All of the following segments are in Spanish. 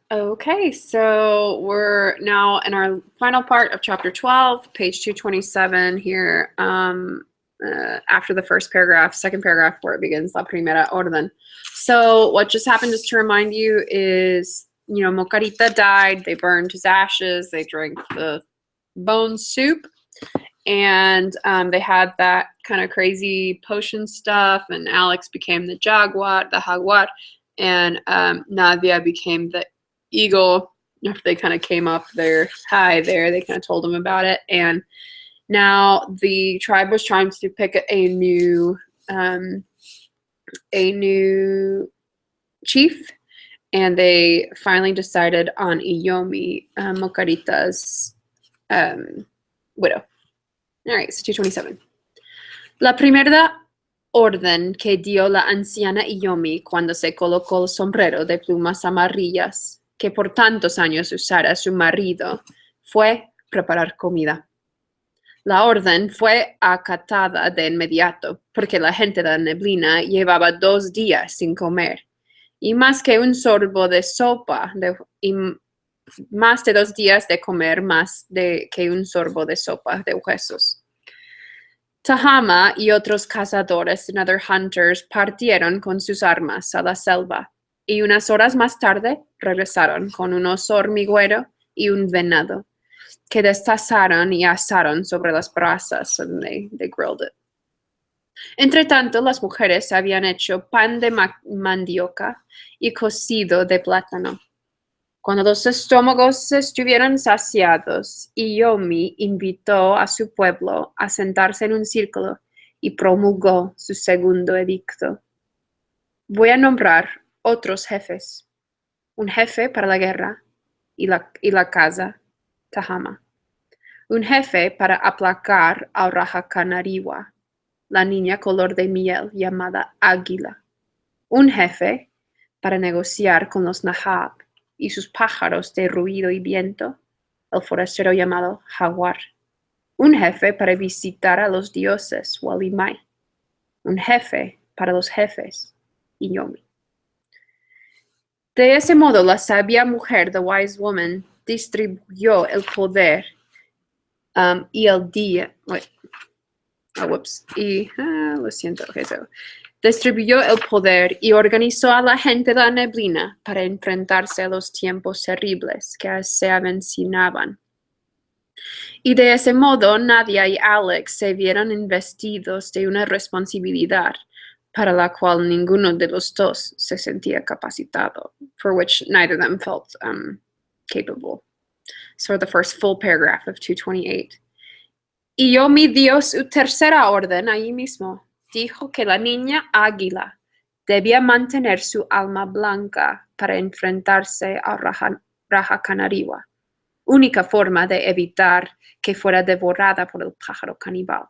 Okay, so we're now in our final part of chapter 12, page 227 here, after the first paragraph, second paragraph where it begins, la primera orden. So what just happened, just to remind you, is, Mocarita died, they burned his ashes, they drank the bone soup, and they had that kind of crazy potion stuff, and Alex became the jaguar, and Nadia became the eagle. After they kind of came up there high there, they kind of told him about it, and now the tribe was trying to pick a new chief, and they finally decided on Iyomi, Mocarita's widow. All right, so 227. La primera orden que dio la anciana Iyomi cuando se colocó el sombrero de plumas amarillas que por tantos años usara su marido fue preparar comida. La orden fue acatada de inmediato porque la gente de la neblina llevaba 2 días sin comer, y más que un sorbo de sopa, y más de 2 días de comer que un sorbo de sopa de huesos. Tahama y otros cazadores and other hunters partieron con sus armas a la selva, y unas horas más tarde regresaron con un oso hormiguero y un venado, que destazaron y asaron sobre las brasas, and they grilled it. Entre tanto, las mujeres habían hecho pan de mandioca y cocido de plátano. Cuando los estómagos estuvieron saciados, Iyomi invitó a su pueblo a sentarse en un círculo y promulgó su segundo edicto. Voy a nombrar otros jefes, un jefe para la guerra y la casa, Tahama, un jefe para aplacar al Rajacanariwa, la niña color de miel llamada Águila, un jefe para negociar con los Nahab y sus pájaros de ruido y viento, el forastero llamado Jaguar, un jefe para visitar a los dioses Walimai, un jefe para los jefes, Iyomi. De ese modo, la sabia mujer, the wise woman, distribuyó el poder y el día. Lo siento. Okay, so distribuyó el poder y organizó a la gente de la neblina para enfrentarse a los tiempos terribles que se avecinaban. Y de ese modo, Nadia y Alex se vieron investidos de una responsabilidad para la cual ninguno de los dos se sentía capacitado, for which neither of them felt capable. So the first full paragraph of 228. Y yo mi dio su tercera orden ahí mismo. Dijo que la niña Águila debía mantener su alma blanca para enfrentarse a Rajacanariwa, única forma de evitar que fuera devorada por el pájaro caníbal.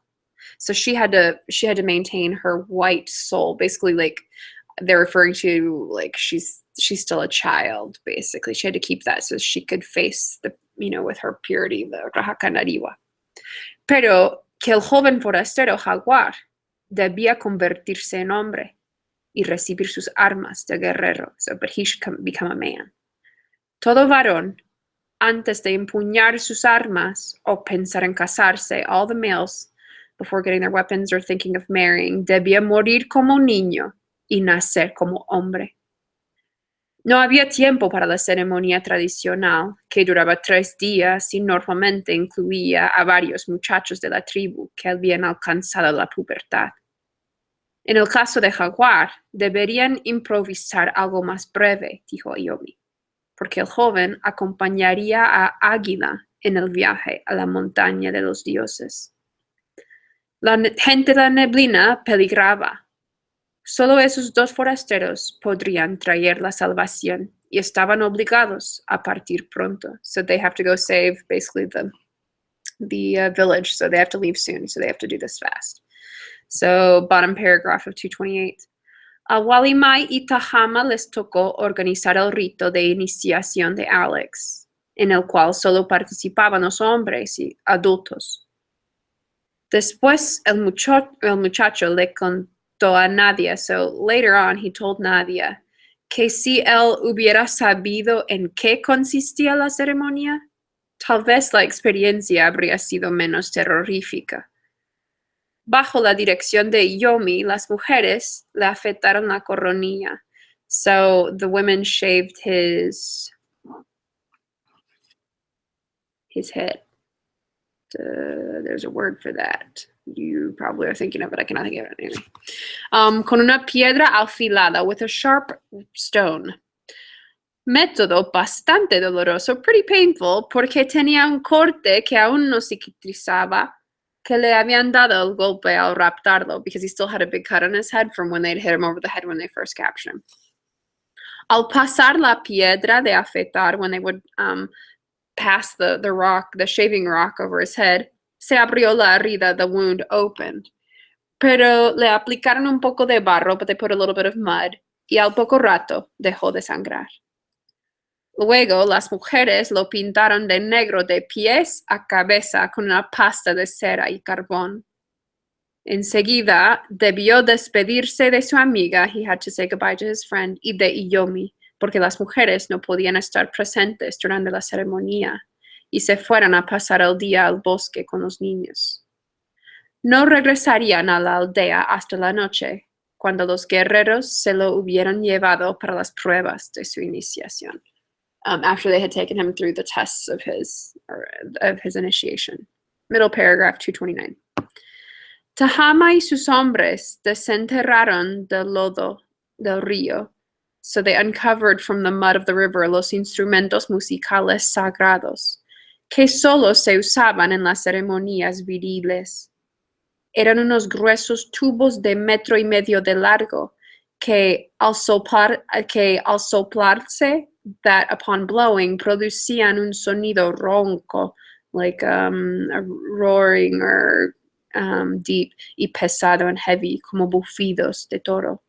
So she had to maintain her white soul. Basically, like, they're referring to, like, she's still a child, basically. She had to keep that so she could face with her purity, the Rajacanariwa. Pero que el joven forastero Jaguar debía convertirse en hombre y recibir sus armas de guerrero, but he should become a man. Todo varón, antes de empuñar sus armas o pensar en casarse, all the males, before getting their weapons or thinking of marrying, debía morir como niño y nacer como hombre. No había tiempo para la ceremonia tradicional, que duraba 3 días y normalmente incluía a varios muchachos de la tribu que habían alcanzado la pubertad. En el caso de Jaguar, deberían improvisar algo más breve, dijo Iyomi, porque el joven acompañaría a Águila en el viaje a la montaña de los dioses. La gente de la neblina peligraba. Solo esos 2 forasteros podrían traer la salvación y estaban obligados a partir pronto. So they have to go save basically the village. So they have to leave soon. So they have to do this fast. So bottom paragraph of 228. A Walimai y Tahama les tocó organizar el rito de iniciación de Alex, en el cual solo participaban los hombres y adultos. Después el muchacho le contó a Nadia, so later on he told Nadia que si él hubiera sabido en qué consistía la ceremonia, tal vez la experiencia habría sido menos terrorífica. Bajo la dirección de Yomi, las mujeres le afeitaron la coronilla. So the women shaved his head. There's a word for that. You probably are thinking of it. I cannot think of it anyway. Con una piedra afilada, with a sharp stone. Método bastante doloroso, pretty painful, porque tenía un corte que aún no cicatrizaba, que le habían dado el golpe al raptarlo, because he still had a big cut on his head from when they'd hit him over the head when they first captured him. Al pasar la piedra de afeitar, when they would pass the rock, the shaving rock over his head, se abrió la herida, the wound opened. Pero le aplicaron un poco de barro, but they put a little bit of mud, y al poco rato dejó de sangrar. Luego, las mujeres lo pintaron de negro de pies a cabeza con una pasta de cera y carbón. Enseguida, debió despedirse de su amiga, he had to say goodbye to his friend, y de Iyomi, porque las mujeres no podían estar presentes durante la ceremonia, y se fueron a pasar el día al bosque con los niños. No regresarían a la aldea hasta la noche, cuando los guerreros se lo hubieran llevado para las pruebas de su iniciación. After they had taken him through the tests of his initiation. Middle paragraph 229. Tahama y sus hombres desenterraron del lodo del río, so they uncovered from the mud of the river los instrumentos musicales sagrados, que solo se usaban en las ceremonias viriles. Eran unos gruesos tubos de 1.5 metros de largo, que al soplarse, that upon blowing, producían un sonido ronco, like a roaring or deep, y pesado and heavy, como bufidos de toro.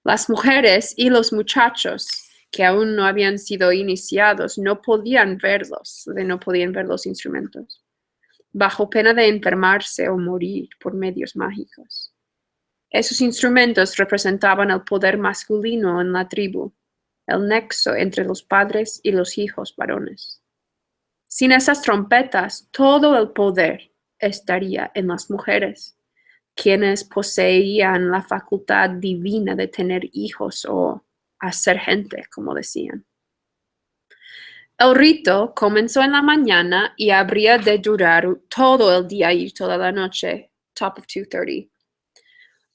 Las mujeres y los muchachos, que aún no habían sido iniciados, no podían verlos, no podían ver los instrumentos, bajo pena de enfermarse o morir por medios mágicos. Esos instrumentos representaban el poder masculino en la tribu, el nexo entre los padres y los hijos varones. Sin esas trompetas, todo el poder estaría en las mujeres, quienes poseían la facultad divina de tener hijos o hacer gente, como decían. El rito comenzó en la mañana y habría de durar todo el día y toda la noche, top of 2:30.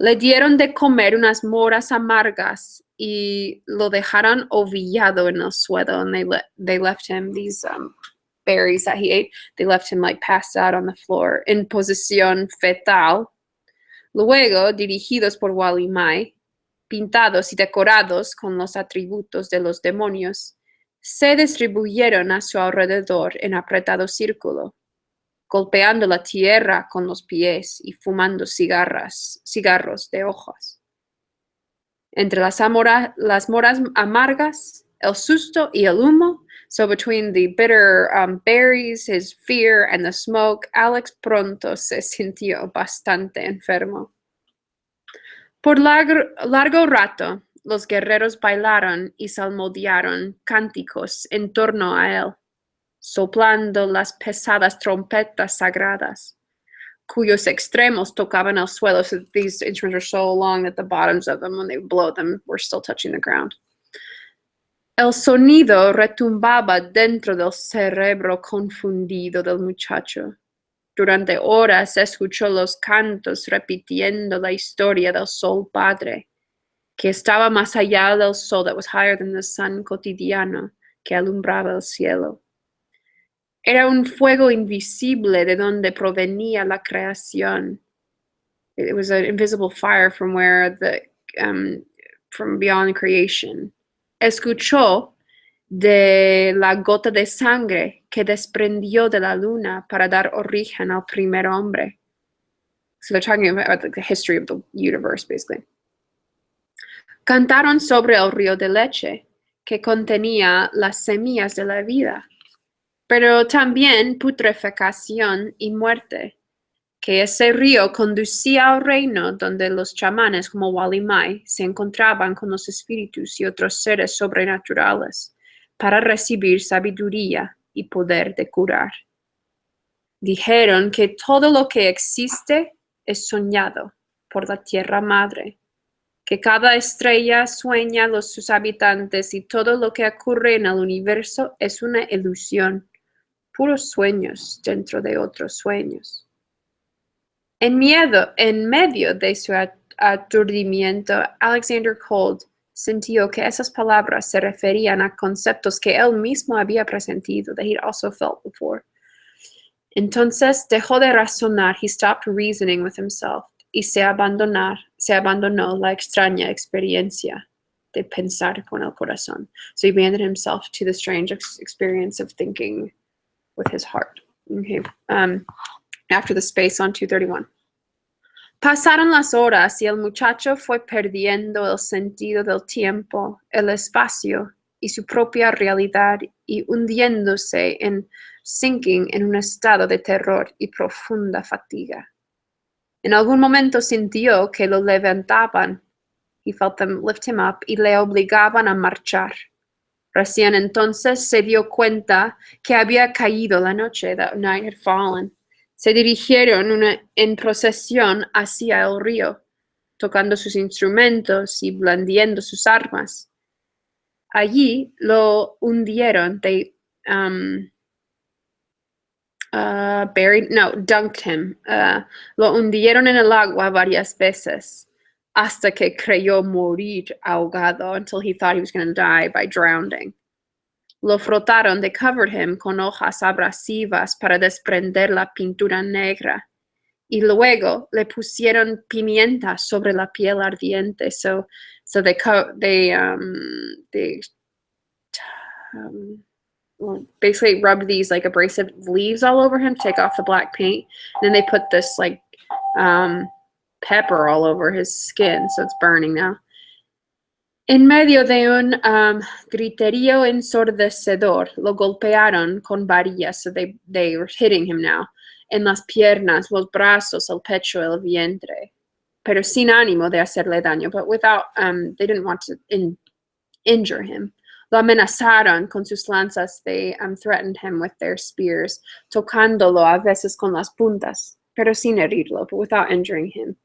Le dieron de comer unas moras amargas y lo dejaron ovillado en el suelo, and they left him these berries that he ate. They left him like passed out on the floor en posición fetal. Luego, dirigidos por Walimai, pintados y decorados con los atributos de los demonios, se distribuyeron a su alrededor en apretado círculo, golpeando la tierra con los pies y fumando cigarros de hojas. Entre las moras amargas, el susto y el humo, so between the bitter berries, his fear, and the smoke, Alex pronto se sintió bastante enfermo. Por largo rato, los guerreros bailaron y salmodiaron cánticos en torno a él, soplando las pesadas trompetas sagradas, cuyos extremos tocaban el suelo. So these instruments are so long that the bottoms of them, when they blow them, were still touching the ground. El sonido retumbaba dentro del cerebro confundido del muchacho. Durante horas escuchó los cantos repitiendo la historia del sol padre, que estaba más allá del sol, that was higher than the sun cotidiano, que alumbraba el cielo. Era un fuego invisible de donde provenía la creación. It was an invisible fire from beyond creation. Escuchó de la gota de sangre que desprendió de la luna para dar origen al primer hombre. So they're talking about the history of the universe, basically. Cantaron sobre el río de leche, que contenía las semillas de la vida, pero también putrefacción y muerte. que ese río conducía al reino donde los chamanes como Walimai se encontraban con los espíritus y otros seres sobrenaturales para recibir sabiduría y poder de curar. Dijeron que todo lo que existe es soñado por la tierra madre, que cada estrella sueña a sus habitantes y todo lo que ocurre en el universo es una ilusión, puros sueños dentro de otros sueños. En medio de su aturdimiento, Alexander Cold sintió que esas palabras se referían a conceptos que él mismo había presentido, that he'd also felt before. Entonces dejó de razonar, he stopped reasoning with himself, y se abandonó la extraña experiencia de pensar con el corazón. So he abandoned himself to the strange experience of thinking with his heart. Okay. After the space on 231. Pasaron las horas y el muchacho fue perdiendo el sentido del tiempo, el espacio y su propia realidad y hundiéndose sinking en un estado de terror y profunda fatiga. En algún momento sintió que lo levantaban, he felt them lift him up, y le obligaban a marchar. Recién entonces se dio cuenta que había caído la noche, that night had fallen. Se dirigieron en procesión hacia el río, tocando sus instrumentos y blandiendo sus armas. Allí lo hundieron, dunked him. Lo hundieron en el agua varias veces, hasta que creyó morir ahogado, until he thought he was going to die by drowning. Lo frotaron, they covered him con hojas abrasivas para desprender la pintura negra. Y luego le pusieron pimienta sobre la piel ardiente. So they basically rubbed these like abrasive leaves all over him to take off the black paint. And then they put this like pepper all over his skin, so it's burning now. En medio de un griterío ensordecedor, lo golpearon con varillas, so they were hitting him now, en las piernas, los brazos, el pecho, el vientre, pero sin ánimo de hacerle daño, but without, they didn't want to injure him. Lo amenazaron con sus lanzas, they threatened him with their spears, tocándolo a veces con las puntas, pero sin herirlo, but without injuring him.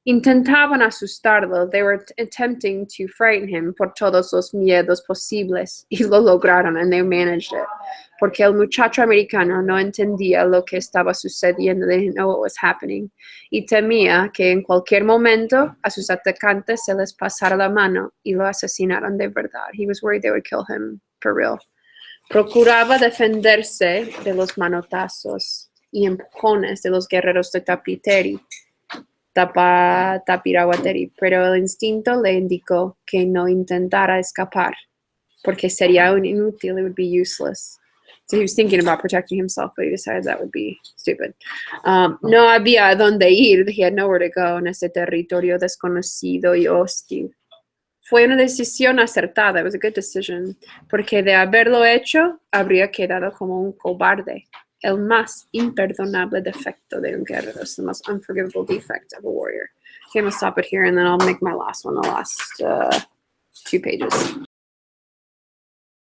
Intentaban asustarlo, they were attempting to frighten him por todos los miedos posibles, y lo lograron, and they managed it, porque el muchacho americano no entendía lo que estaba sucediendo, they didn't know what was happening, y temía que en cualquier momento a sus atacantes se les pasara la mano y lo asesinaran de verdad. He was worried they would kill him for real. Procuraba defenderse de los manotazos y empujones de los guerreros de Tapiraguateri, pero el instinto le indicó que no intentara escapar, porque sería un inútil, it would be useless. So he was thinking about protecting himself, but he decided that would be stupid. No había a dónde ir, he had nowhere to go en ese territorio desconocido y hostil. Fue una decisión acertada, it was a good decision, porque de haberlo hecho, habría quedado como un cobarde. El más imperdonable defecto de un guerrero. It's the most unforgivable defect of a warrior. Okay, I'm going to stop it here, and then I'll make my last one, the last 2 pages.